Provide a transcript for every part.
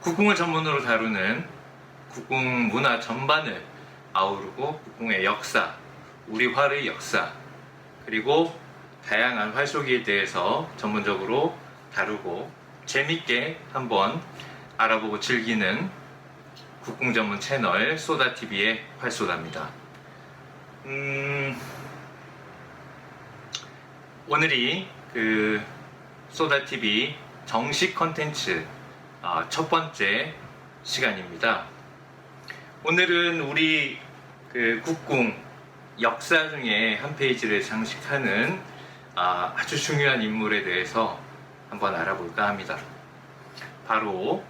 국궁을 전문으로 다루는 국궁 문화 전반을 아우르고 국궁의 역사, 우리 활의 역사, 그리고 다양한 활쏘기에 대해서 전문적으로 다루고 재밌게 한번 알아보고 즐기는 국궁 전문 채널 쏘다TV의 활쏘다입니다. 오늘이 그 쏘다TV 정식 컨텐츠 첫 번째 시간입니다. 오늘은 우리 그 국궁 역사 중에 한 페이지를 장식하는 아주 중요한 인물에 대해서 한번 알아볼까 합니다. 바로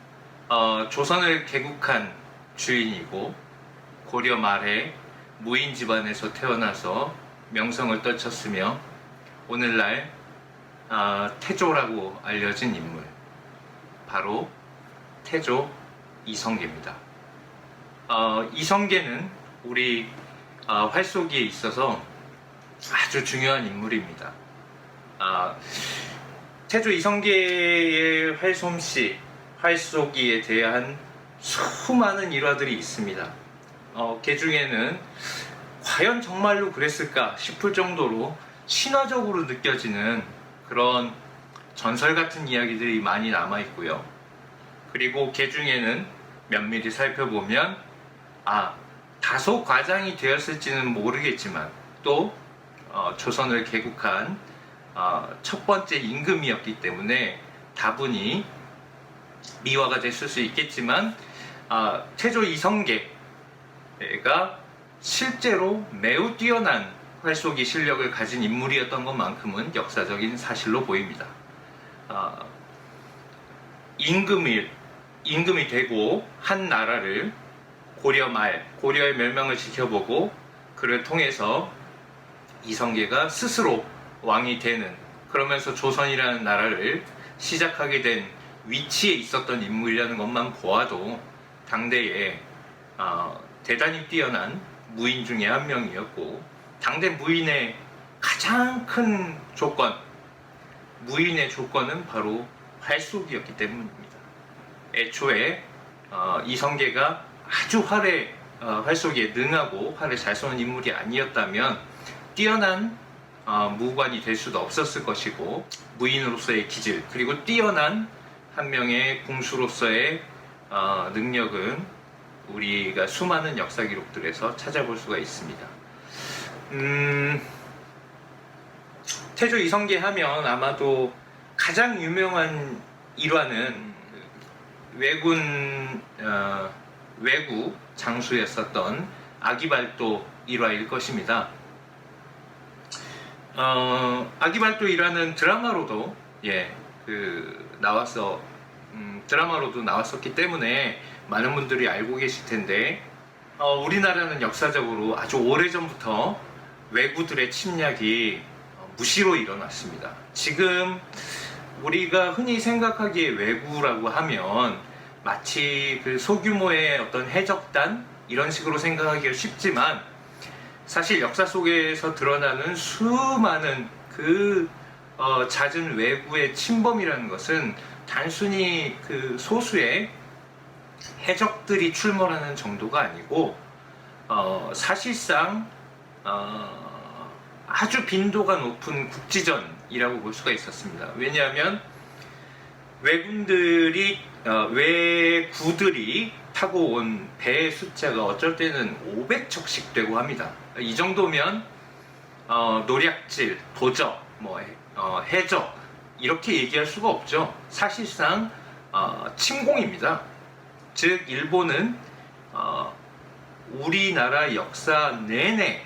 조선을 개국한 주인이고 고려 말에 무인 집안에서 태어나서 명성을 떨쳤으며 오늘날 태조라고 알려진 인물, 바로 태조 이성계입니다. 이성계는 우리 활쏘기에 있어서 아주 중요한 인물입니다. 태조 이성계의 활솜씨, 활쏘기에 대한 수많은 일화들이 있습니다. 그 중에는 과연 정말로 그랬을까 싶을 정도로 신화적으로 느껴지는 그런 전설 같은 이야기들이 많이 남아 있고요. 그리고 그 중에는 면밀히 살펴보면 다소 과장이 되었을지는 모르겠지만 또 조선을 개국한 첫 번째 임금이었기 때문에 다분히 미화가 됐을 수 있겠지만 태조 이성계가 실제로 매우 뛰어난 활쏘기 실력을 가진 인물이었던 것만큼은 역사적인 사실로 보입니다. 임금이 되고 한 나라를 고려의 멸망을 지켜보고 그를 통해서 이성계가 스스로 왕이 되는, 그러면서 조선이라는 나라를 시작하게 된 위치에 있었던 인물이라는 것만 보아도 당대에 대단히 뛰어난 무인 중에 한 명이었고, 당대 무인의 가장 큰 무인의 조건은 바로 활쏘기였기 때문입니다. 애초에 이성계가 아주 활쏘기에 능하고 활을 잘 쏘는 인물이 아니었다면 뛰어난 무관이 될 수도 없었을 것이고, 무인으로서의 기질, 그리고 뛰어난 한 명의 궁수로서의 능력은 우리가 수많은 역사 기록들에서 찾아볼 수가 있습니다. 태조 이성계 하면 아마도 가장 유명한 일화는 왜구 장수였었던 아기발도 일화일 것입니다. 아기발도 일화는 드라마로도 드라마로도 나왔었기 때문에 많은 분들이 알고 계실 텐데, 우리나라는 역사적으로 아주 오래전부터 왜구들의 침략이 무시로 일어났습니다. 지금 우리가 흔히 생각하기에 왜구라고 하면 마치 그 소규모의 어떤 해적단 이런 식으로 생각하기가 쉽지만, 사실 역사 속에서 드러나는 수많은 잦은 왜구의 침범이라는 것은 단순히 그 소수의 해적들이 출몰하는 정도가 아니고 사실상 아주 빈도가 높은 국지전이라고 볼 수가 있었습니다. 왜냐하면 왜구들이 타고 온 배의 숫자가 어쩔 때는 500척씩 되고 합니다. 이 정도면 노략질, 도적, 해적 이렇게 얘기할 수가 없죠. 사실상 침공입니다. 즉 일본은 우리나라 역사 내내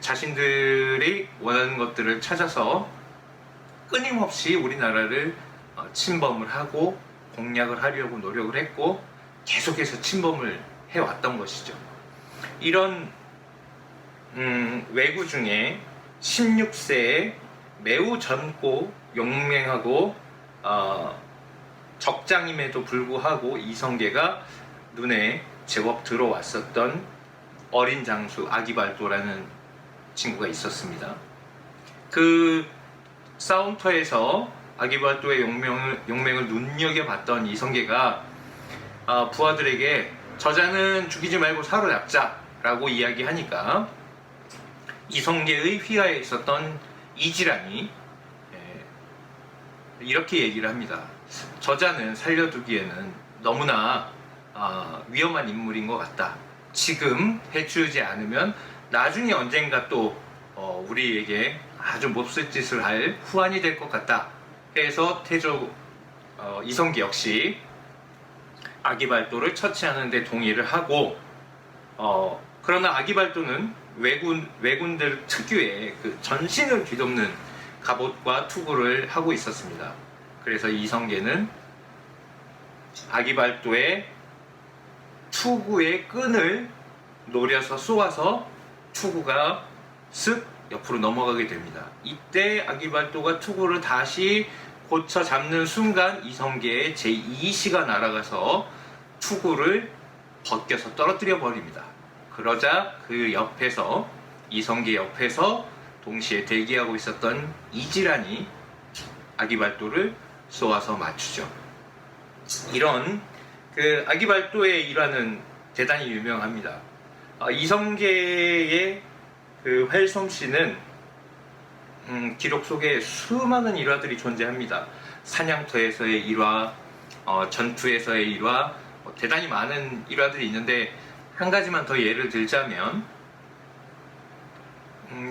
자신들이 원하는 것들을 찾아서 끊임없이 우리나라를 침범을 하고 공략을 하려고 노력을 했고, 계속해서 침범을 해왔던 것이죠. 이런 왜구 중에 16세에 매우 젊고 용맹하고 적장임에도 불구하고 이성계가 눈에 제법 들어왔었던 어린 장수 아기발도라는 친구가 있었습니다. 그 싸움터에서 아기발도의 용맹을 눈여겨봤던 이성계가 부하들에게 저자는 죽이지 말고 사로잡자라고 이야기하니까 이성계의 휘하에 있었던 이지란이 이렇게 얘기를 합니다. 저자는 살려두기에는 너무나 위험한 인물인 것 같다. 지금 해치우지 않으면 나중에 언젠가 또 우리에게 아주 몹쓸 짓을 할 후환이 될 것 같다. 해서 태조 이성계 역시 아기발도를 처치하는 데 동의를 하고 그러나 아기발도는 왜군들 특유의 그 전신을 뒤덮는 갑옷과 투구를 하고 있었습니다. 그래서 이성계는 아기발도의 투구의 끈을 노려서 쏘아서 투구가 쓱 옆으로 넘어가게 됩니다. 이때 아기발도가 투구를 다시 고쳐 잡는 순간 이성계의 제2시가 날아가서 투구를 벗겨서 떨어뜨려 버립니다. 그러자 그 옆에서 이성계 옆에서 동시에 대기하고 있었던 이지란이 아기발도를 쏘아서 맞추죠. 이런 그 아기발도의 일화는 대단히 유명합니다. 이성계의 그 활솜씨는 기록 속에 수많은 일화들이 존재합니다. 사냥터에서의 일화, 전투에서의 일화, 대단히 많은 일화들이 있는데 한 가지만 더 예를 들자면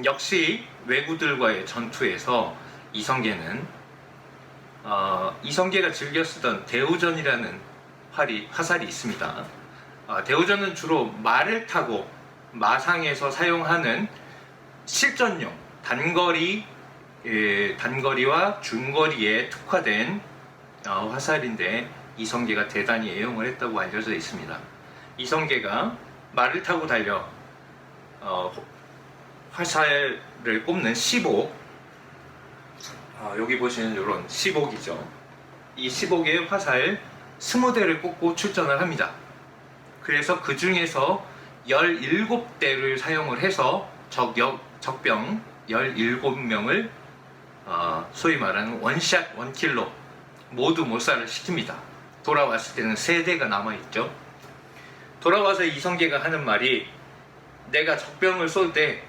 역시 왜구들과의 전투에서 이성계는 이성계가 즐겨 쓰던 대우전이라는 화살이 있습니다. 대우전은 주로 말을 타고 마상에서 사용하는 실전용 단거리와 중거리에 특화된 화살인데 이성계가 대단히 애용을 했다고 알려져 있습니다. 이성계가 말을 타고 달려 화살을 꼽는 시복, 여기 보시는 이런 시복이죠. 이 시복에 화살 20대를 꽂고 출전을 합니다. 그래서 그 중에서 17대를 사용을 해서 적병 17명을 소위 말하는 원샷 원킬로 모두 몰살을 시킵니다. 돌아왔을 때는 3대가 남아있죠. 돌아와서 이성계가 하는 말이 내가 적병을 쏠 때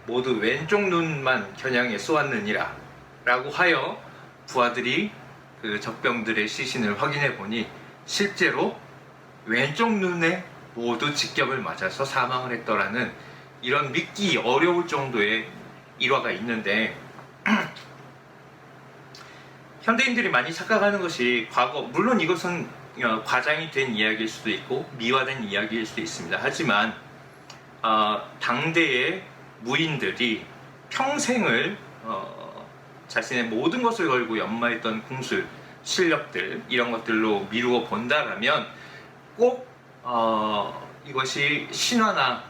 모두 왼쪽 눈만 겨냥해 쏘았느니라 라고 하여 부하들이 그 적병들의 시신을 확인해 보니 실제로 왼쪽 눈에 모두 직격을 맞아서 사망을 했더라는 이런 믿기 어려울 정도의 일화가 있는데 현대인들이 많이 착각하는 것이 물론 이것은 과장이 된 이야기일 수도 있고 미화된 이야기일 수도 있습니다. 하지만 당대의 무인들이 평생을 자신의 모든 것을 걸고 연마했던 궁술, 실력들 이런 것들로 미루어 본다라면 꼭 이것이 신화나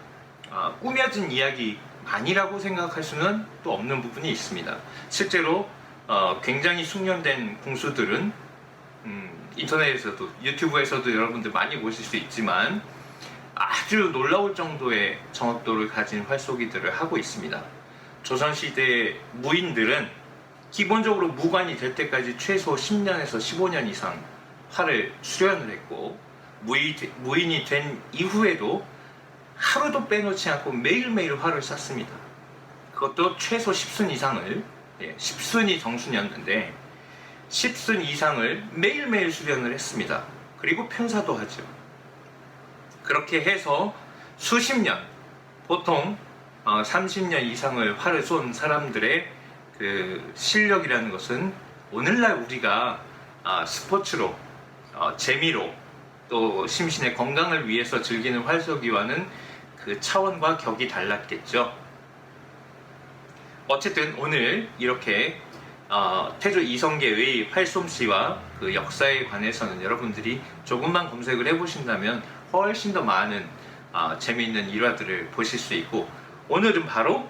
꾸며진 이야기 아니라고 생각할 수는 또 없는 부분이 있습니다. 실제로 굉장히 숙련된 궁수들은 인터넷에서도 유튜브에서도 여러분들 많이 보실 수 있지만 아주 놀라울 정도의 정확도를 가진 활쏘기들을 하고 있습니다. 조선시대 무인들은 기본적으로 무관이 될 때까지 최소 10년에서 15년 이상 활을 수련을 했고 무인이 된 이후에도 하루도 빼놓지 않고 매일매일 활을 쐈습니다. 그것도 최소 10순 이상을 10순이 정순이었는데 10순 이상을 매일매일 수련을 했습니다. 그리고 편사도 하죠. 그렇게 해서 수십 년, 보통 30년 이상을 활을 쏜 사람들의 그 실력이라는 것은 오늘날 우리가 스포츠로 재미로 또 심신의 건강을 위해서 즐기는 활쏘기와는 그 차원과 격이 달랐겠죠. 어쨌든 오늘 이렇게 태조 이성계의 활솜씨와 그 역사에 관해서는 여러분들이 조금만 검색을 해보신다면 훨씬 더 많은 재미있는 일화들을 보실 수 있고, 오늘은 바로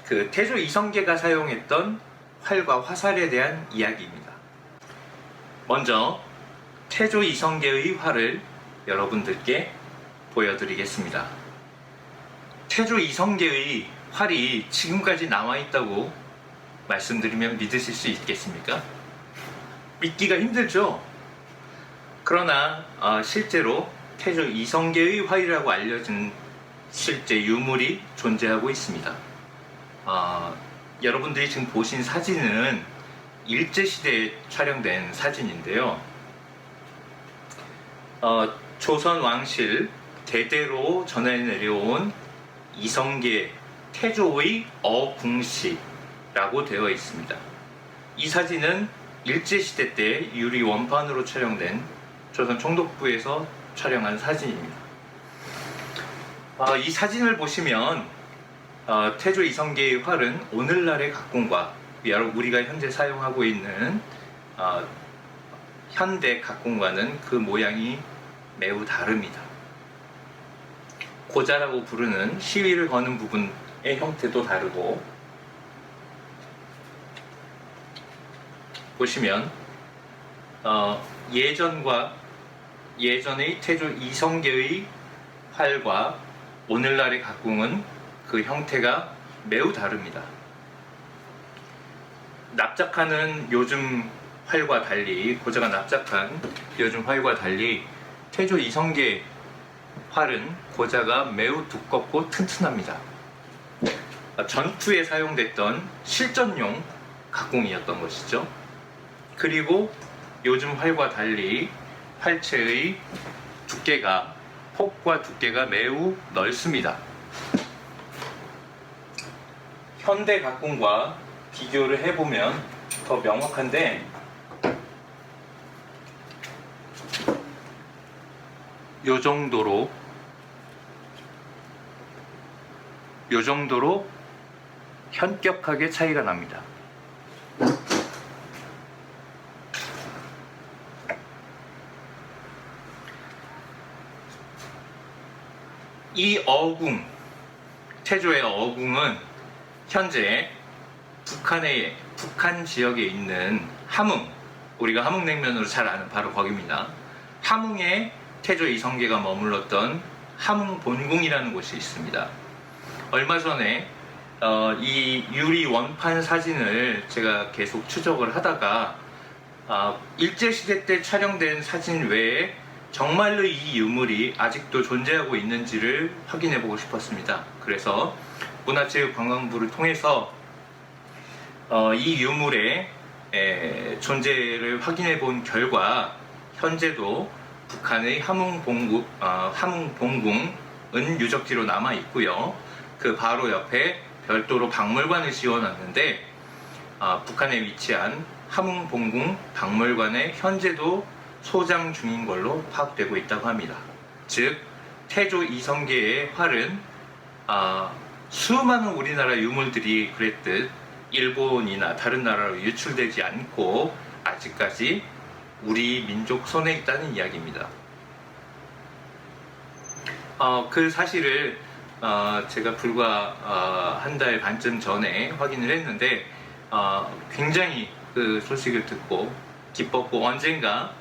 그 태조 이성계가 사용했던 활과 화살에 대한 이야기입니다. 먼저 태조 이성계의 활을 여러분들께 보여드리겠습니다. 태조 이성계의 활이 지금까지 남아있다고 말씀드리면 믿으실 수 있겠습니까? 믿기가 힘들죠? 그러나 실제로 태조 이성계의 활이라고 알려진 실제 유물이 존재하고 있습니다. 여러분들이 지금 보신 사진은 일제시대에 촬영된 사진인데요. 조선 왕실 대대로 전해 내려온 이성계 태조의 어궁시라고 되어 있습니다. 이 사진은 일제시대 때 유리 원판으로 촬영된 조선 총독부에서 촬영한 사진입니다. 이 사진을 보시면 태조 이성계의 활은 오늘날의 각궁과 우리가 현재 사용하고 있는 현대 각궁과는 그 모양이 매우 다릅니다. 고자라고 부르는 시위를 거는 부분의 형태도 다르고, 보시면 예전의 태조 이성계의 활과 오늘날의 각궁은 그 형태가 매우 다릅니다. 납작하는 요즘 활과 달리, 고자가 납작한 요즘 활과 달리 태조 이성계 활은 고자가 매우 두껍고 튼튼합니다. 전투에 사용됐던 실전용 각궁이었던 것이죠. 그리고 요즘 활과 달리 활체의 두께가, 폭과 두께가 매우 넓습니다. 현대 각궁과 비교를 해보면 더 명확한데, 요 정도로 현격하게 차이가 납니다. 이 어궁, 태조의 어궁은 현재 북한 지역에 있는 함흥, 우리가 함흥냉면으로 잘 아는 바로 거기입니다. 함흥에 태조 이성계가 머물렀던 함흥 본궁이라는 곳이 있습니다. 얼마 전에 이 유리 원판 사진을 제가 계속 추적을 하다가 일제시대 때 촬영된 사진 외에 정말로 이 유물이 아직도 존재하고 있는지를 확인해 보고 싶었습니다. 그래서 문화체육관광부를 통해서 이 유물의 존재를 확인해 본 결과 현재도 북한의 함흥 본궁은 유적지로 남아 있고요. 그 바로 옆에 별도로 박물관을 지어놨는데 북한에 위치한 함흥 본궁 박물관에 현재도 소장 중인 걸로 파악되고 있다고 합니다. 즉 태조 이성계의 활은 수많은 우리나라 유물들이 그랬듯 일본이나 다른 나라로 유출되지 않고 아직까지 우리 민족 손에 있다는 이야기입니다. 그 사실을 제가 불과 한 달 반쯤 전에 확인을 했는데 굉장히 그 소식을 듣고 기뻤고, 언젠가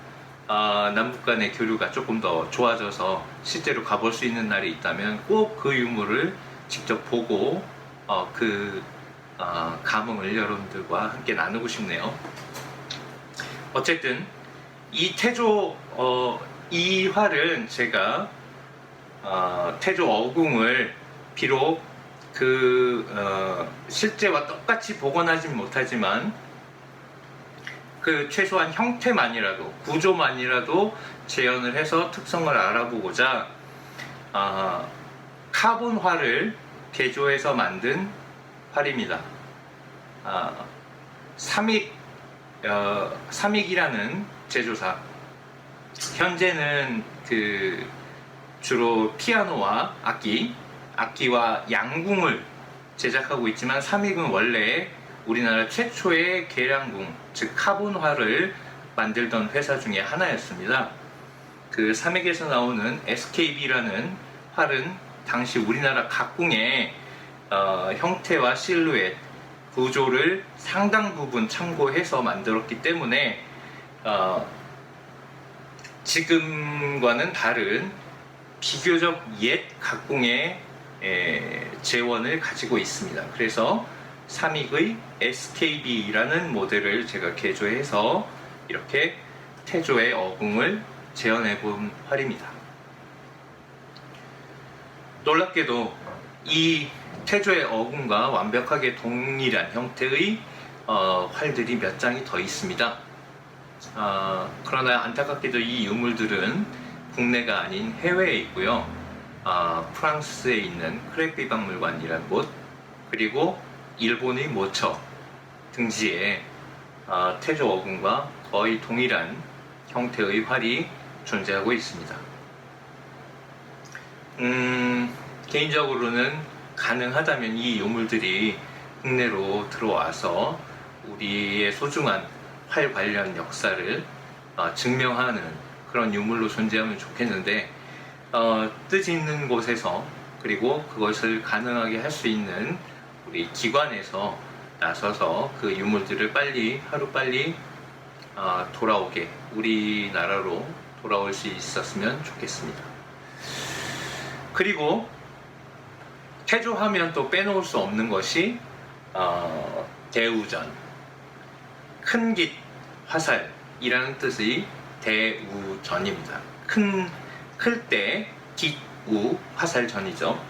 남북 간의 교류가 조금 더 좋아져서 실제로 가볼 수 있는 날이 있다면 꼭 그 유물을 직접 보고 감흥을 여러분들과 함께 나누고 싶네요. 어쨌든 이 태조 이 활은 제가 태조 어궁을 비록 실제와 똑같이 복원하진 못하지만 그 최소한 형태만이라도, 구조만이라도 재현을 해서 특성을 알아보고자 카본활을 개조해서 만든 활입니다. 삼익이라는 제조사, 현재는 주로 피아노와 악기와 양궁을 제작하고 있지만, 삼익은 원래 우리나라 최초의 계량궁, 즉 카본활을 만들던 회사 중에 하나였습니다. 그 삼익에서 나오는 SKB라는 활은 당시 우리나라 각궁의 형태와 실루엣, 구조를 상당 부분 참고해서 만들었기 때문에 지금과는 다른 비교적 옛 각궁의 재원을 가지고 있습니다. 그래서 삼익의 SKB라는 모델을 제가 개조해서 이렇게 태조의 어궁을 재현해 본 활입니다. 놀랍게도 이 태조의 어군과 완벽하게 동일한 형태의 활들이 몇 장이 더 있습니다. 그러나 안타깝게도 이 유물들은 국내가 아닌 해외에 있고요. 프랑스에 있는 크레피 박물관이라는 곳, 그리고 일본의 모처 등지에 태조 어군과 거의 동일한 형태의 활이 존재하고 있습니다. 개인적으로는 가능하다면 이 유물들이 국내로 들어와서 우리의 소중한 활 관련 역사를 증명하는 그런 유물로 존재하면 좋겠는데, 뜻 있는 곳에서, 그리고 그것을 가능하게 할 수 있는 우리 기관에서 나서서 그 유물들을 하루빨리 돌아오게, 우리나라로 돌아올 수 있었으면 좋겠습니다. 그리고 태조하면 또 빼놓을 수 없는 것이 대우전, 큰 깃 화살이라는 뜻의 대우전입니다. 클 때 깃우 화살전이죠.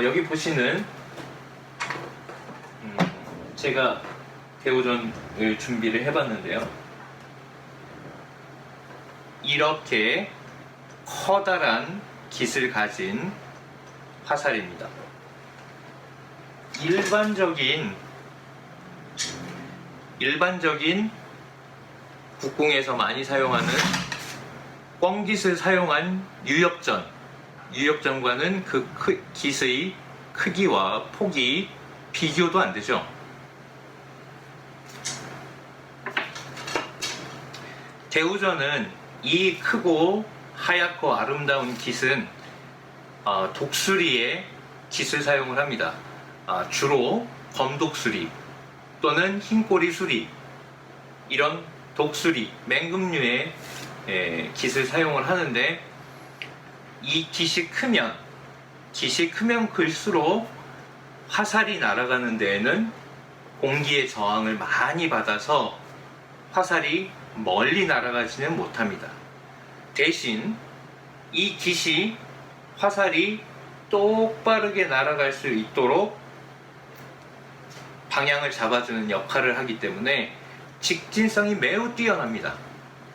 여기 보시는 제가 대우전을 준비를 해봤는데요. 이렇게 커다란 깃을 가진 화살입니다. 일반적인 국궁에서 많이 사용하는 꿩깃을 사용한 유협전과는 그 깃의 크기와 폭이 비교도 안 되죠. 대우전은 이 크고 하얗고 아름다운 깃은 독수리의 깃을 사용을 합니다. 주로 검독수리 또는 흰꼬리 수리, 이런 독수리, 맹금류의 깃을 사용을 하는데, 이 깃이 크면 클수록 화살이 날아가는 데에는 공기의 저항을 많이 받아서 화살이 멀리 날아가지는 못합니다. 대신 이 깃이 화살이 똑바르게 날아갈 수 있도록 방향을 잡아주는 역할을 하기 때문에 직진성이 매우 뛰어납니다.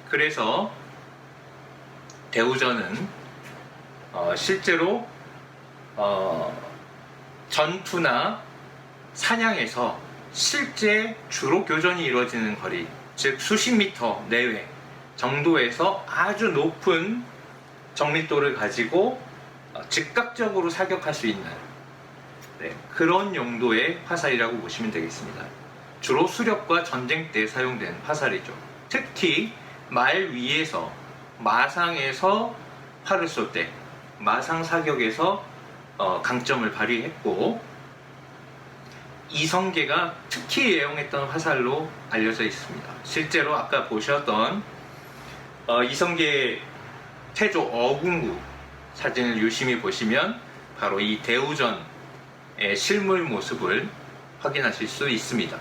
그래서 대우전은 실제로 전투나 사냥에서 실제 주로 교전이 이루어지는 거리, 즉 수십 미터 내외 정도에서 아주 높은 정밀도를 가지고 즉각적으로 사격할 수 있는 그런 용도의 화살이라고 보시면 되겠습니다. 주로 수렵과 전쟁 때 사용된 화살이죠. 특히 말 위에서, 마상에서 활을 쏠 때, 마상 사격에서 강점을 발휘했고, 이성계가 특히 애용했던 화살로 알려져 있습니다. 실제로 아까 보셨던 이성계 태조 어군구 사진을 유심히 보시면 바로 이 대우전의 실물 모습을 확인하실 수 있습니다.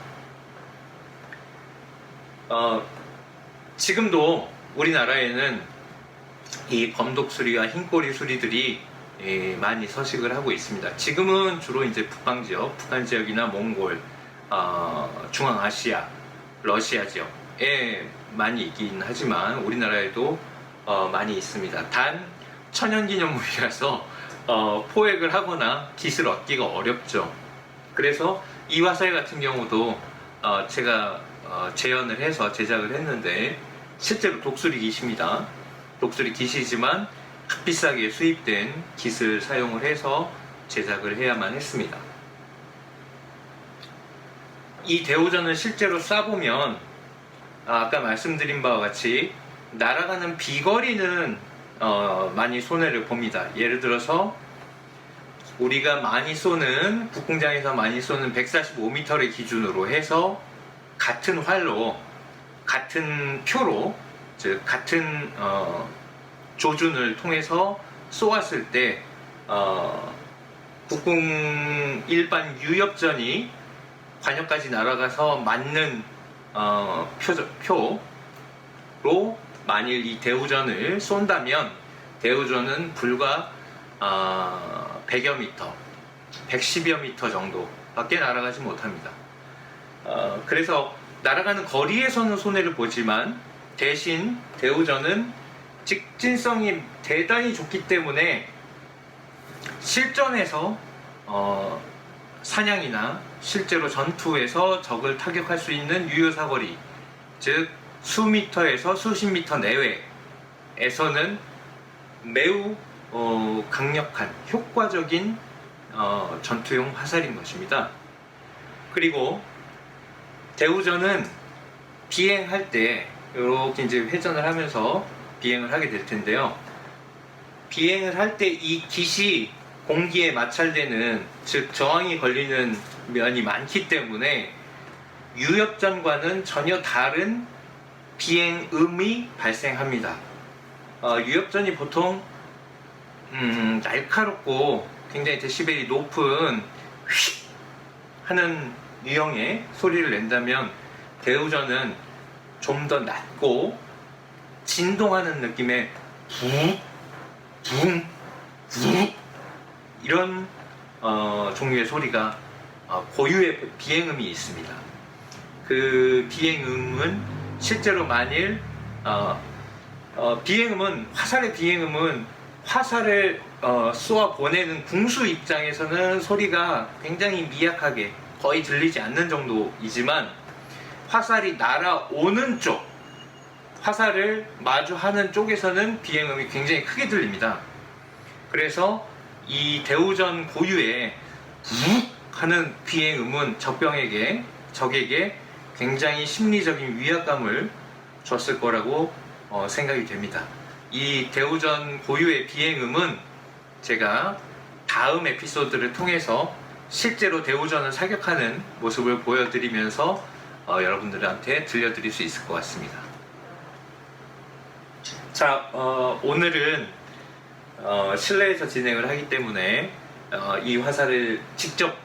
지금도 우리나라에는 이 검독수리와 흰꼬리 수리들이 많이 서식을 하고 있습니다. 지금은 주로 이제 북한 지역이나 몽골, 중앙아시아, 러시아 지역에 많이 있긴 하지만 우리나라에도 많이 있습니다. 단 천연기념물이라서 포획을 하거나 깃을 얻기가 어렵죠. 그래서 이 화살 같은 경우도 제가 재현을 해서 제작을 했는데, 실제로 독수리 깃입니다. 독수리 깃이지만 값비싸게 수입된 깃을 사용을 해서 제작을 해야만 했습니다. 이 대우전을 실제로 쏴보면 아까 말씀드린 바와 같이 날아가는 비거리는 많이 손해를 봅니다. 예를 들어서 우리가 많이 쏘는, 국궁장에서 많이 쏘는 145m를 기준으로 해서 같은 활로, 같은 표로, 즉 같은 조준을 통해서 쏘았을 때 국궁 일반 유협전이 관역까지 날아가서 맞는 표로 만일 이 대우전을 쏜다면 대우전은 불과 100여 미터, 110여 미터 정도밖에 날아가지 못합니다. 그래서 날아가는 거리에서는 손해를 보지만 대신 대우전은 직진성이 대단히 좋기 때문에 실전에서 사냥이나 실제로 전투에서 적을 타격할 수 있는 유효사거리, 즉 수미터에서 수십 미터 내외에서는 매우 강력한 효과적인 전투용 화살인 것입니다. 그리고 대우전은 비행할 때 이렇게 이제 회전을 하면서 비행을 하게 될 텐데요. 비행을 할 때 이 깃이 공기에 마찰되는, 즉 저항이 걸리는 면이 많기 때문에 유엽전과는 전혀 다른 비행음이 발생합니다. 유엽전이 보통 날카롭고 굉장히 데시벨이 높은 휙 하는 유형의 소리를 낸다면 대우전은 좀 더 낮고 진동하는 느낌의 붕 이런 종류의 소리가 고유의 비행음이 있습니다. 그 비행음은 실제로 만일 비행음은 화살의 비행음은 화살을 쏘아 보내는 궁수 입장에서는 소리가 굉장히 미약하게 거의 들리지 않는 정도이지만 화살이 날아오는 쪽, 화살을 마주하는 쪽에서는 비행음이 굉장히 크게 들립니다. 그래서 이 대우전 고유의 북 하는 비행음은 적에게 굉장히 심리적인 위압감을 줬을 거라고 생각이 됩니다. 이 대우전 고유의 비행음은 제가 다음 에피소드를 통해서 실제로 대우전을 사격하는 모습을 보여드리면서 여러분들한테 들려드릴 수 있을 것 같습니다. 자, 오늘은 실내에서 진행을 하기 때문에 이 화살을 직접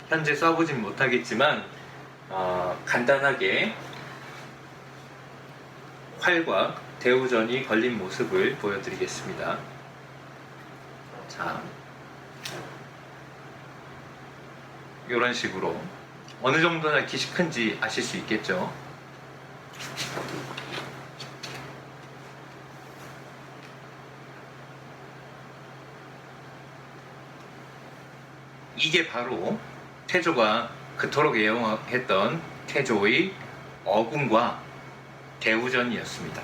현재 쏴보진 못하겠지만 간단하게 활과 대우전이 걸린 모습을 보여드리겠습니다. 자, 이런 식으로 어느 정도나 깃이 큰지 아실 수 있겠죠. 이게 바로 태조가 그토록 애용했던 태조의 어군과 대우전이었습니다.